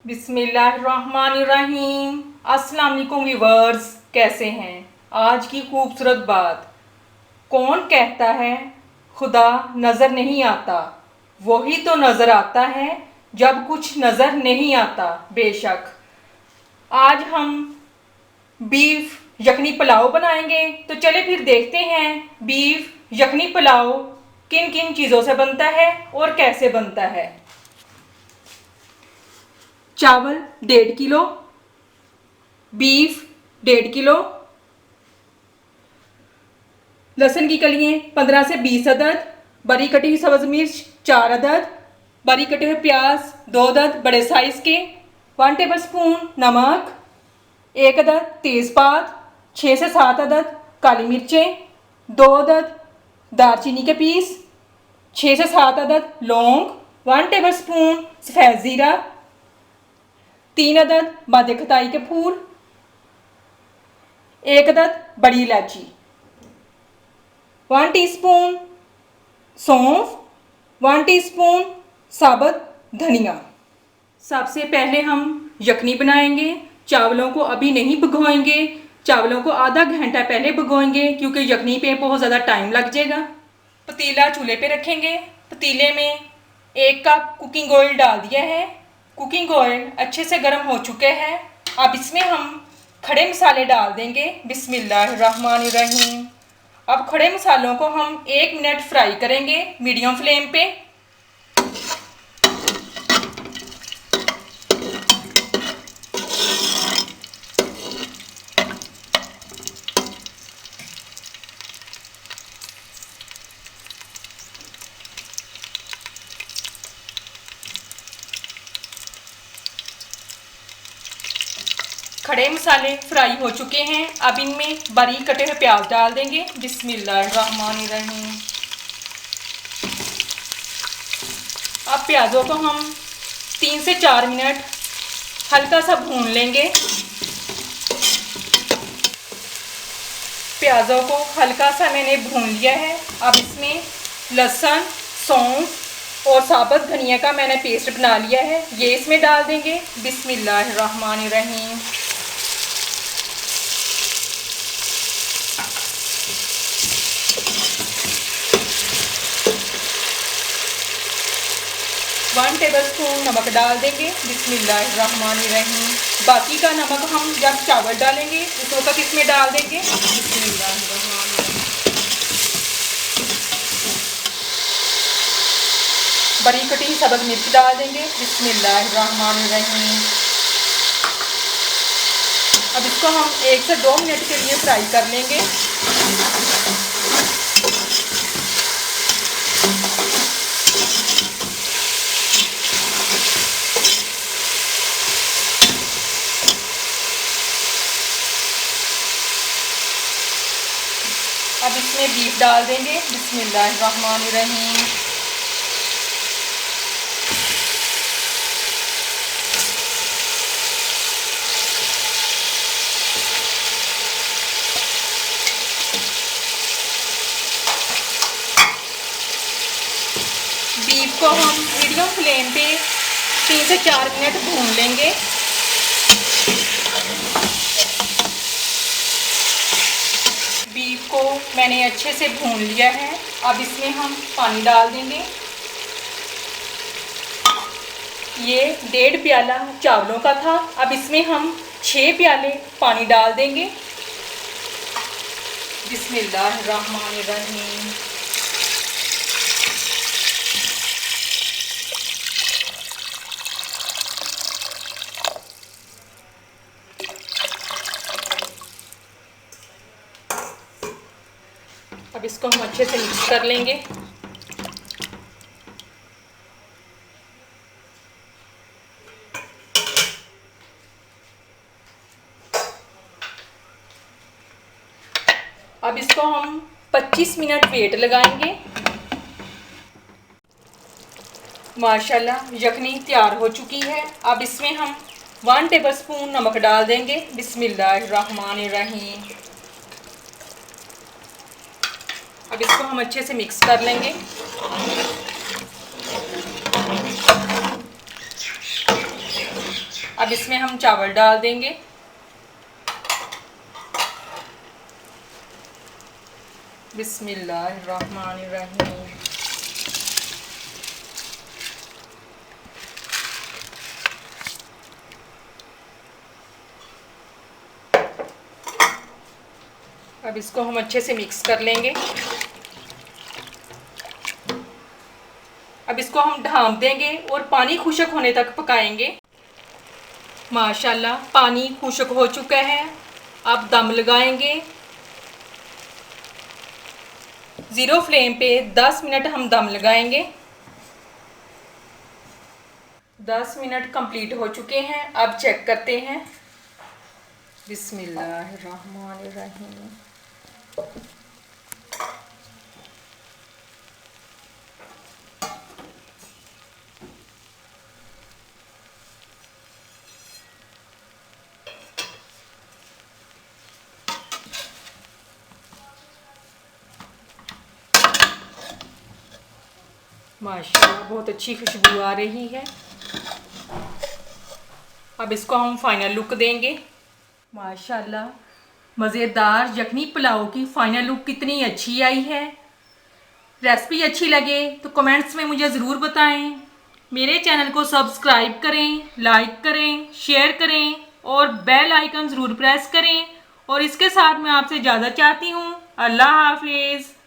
बिस्मिल्लाहिर्रहमानिर्रहीम। अस्सलाम वालेकुम व्यूअर्स, कैसे हैं? आज की खूबसूरत बात। कौन कहता है खुदा नज़र नहीं आता? वही तो नज़र आता है जब कुछ नज़र नहीं आता। बेशक आज हम बीफ यखनी पुलाव बनाएंगे, तो चले फिर देखते हैं बीफ यखनी पुलाव किन किन चीज़ों से बनता है और कैसे बनता है। चावल 1.5 किलो, बीफ 1.5 किलो, लहसुन की कलियां 15 से 20 अदद, बारीक कटी हुई सब्ज मिर्च 4 अदद, बारीक कटे हुए प्याज 2 अदद बड़े साइज के, 1 टेबलस्पून नमक, 1 अदद तेज़पात, 6 से 7 अदद काली मिर्चें, 2 अदद दालचीनी के पीस, 6 से 7 अदद लौंग, 1 टेबलस्पून सफ़ेद ज़ीरा, 3 अदद मादे खताई के फूल, 1 अदद बड़ी इलायची, 1 टीस्पून सौंफ, 1 टीस्पून साबुत धनिया। सबसे पहले हम यखनी बनाएंगे। चावलों को अभी नहीं भिगोएंगे, चावलों को आधा घंटा पहले भिगोएंगे क्योंकि यखनी पे बहुत ज़्यादा टाइम लग जाएगा। पतीला चूल्हे पे रखेंगे। पतीले में 1 कप कुकिंग ऑयल डाल दिया है। कुकिंग ऑयल अच्छे से गर्म हो चुके हैं। अब इसमें हम खड़े मसाले डाल देंगे। बिस्मिल्लाहिर्रहमानिर्रहीम। अब खड़े मसालों को हम 1 मिनट फ्राई करेंगे मीडियम फ्लेम पे। खड़े मसाले फ्राई हो चुके हैं। अब इनमें बारीक कटे हुए प्याज डाल देंगे। बिस्मिल्लाहिर्रहमानिर्रहीम। अब प्याज़ों को हम 3 से 4 मिनट हल्का सा भून लेंगे। प्याज़ों को हल्का सा मैंने भून लिया है। अब इसमें लहसुन, सौंफ और साबुत धनिया का मैंने पेस्ट बना लिया है, ये इसमें डाल देंगे। बिस्मिल्लाहिर्रहमानिर्रहीम। वन टेबलस्पून नमक डाल देंगे। बिस्मिल्लाहिर्रहमानिर्रहीम। बाकी का नमक हम जब चावल डालेंगे उस वक्त इसमें डाल देंगे। बिस्मिल्लाहिर्रहमानिर्रहीम। बारीक कटी सब्ज़ मिर्च डाल देंगे। बिस्मिल्लाहिर्रहमानिर्रहीम। अब इसको हम 1 से 2 मिनट के लिए फ्राई कर लेंगे। अब इसमें बीफ डाल देंगे। बिस्मिल्लाहिर्रहमानिर्रहीम। बीफ को हम मीडियम फ्लेम पे 3 से 4 मिनट भून लेंगे। बीफ को मैंने अच्छे से भून लिया है। अब इसमें हम पानी डाल देंगे। ये 1.5 प्याला चावलों का था। अब इसमें हम 6 प्याले पानी डाल देंगे। बिस्मिल्लाहिर्रहमानिर्रहीम। अब इसको हम अच्छे से मिक्स कर लेंगे। अब इसको हम 25 मिनट वेट लगाएंगे। माशाल्लाह यखनी तैयार हो चुकी है। अब इसमें हम 1 टेबलस्पून नमक डाल देंगे। बिस्मिल्लाहिर्रहमानिर्रहीम। अब इसको हम अच्छे से मिक्स कर लेंगे। अब इसमें हम चावल डाल देंगे। बिस्मिल्लाहिर्रहमानिर्रहीम। अब इसको हम अच्छे से मिक्स कर लेंगे। अब इसको हम ढाँप देंगे और पानी खुश्क होने तक पकाएंगे। माशाल्लाह पानी खुश्क हो चुका है। अब दम लगाएंगे। 0 फ्लेम पे 10 मिनट हम दम लगाएंगे। 10 मिनट कंप्लीट हो चुके हैं। अब चेक करते हैं। बिस्मिल्लाहिर्रहमानिर्रहीम। माशाल्लाह बहुत अच्छी खुशबू आ रही है। अब इसको हम फाइनल लुक देंगे। माशाल्लाह मज़ेदार यखनी पुलाव की फाइनल लुक कितनी अच्छी आई है। रेसिपी अच्छी लगे तो कमेंट्स में मुझे ज़रूर बताएं। मेरे चैनल को सब्सक्राइब करें, लाइक करें, शेयर करें और बेल आइकन ज़रूर प्रेस करें। और इसके साथ मैं आपसे ज़्यादा चाहती हूँ। अल्लाह हाफिज़।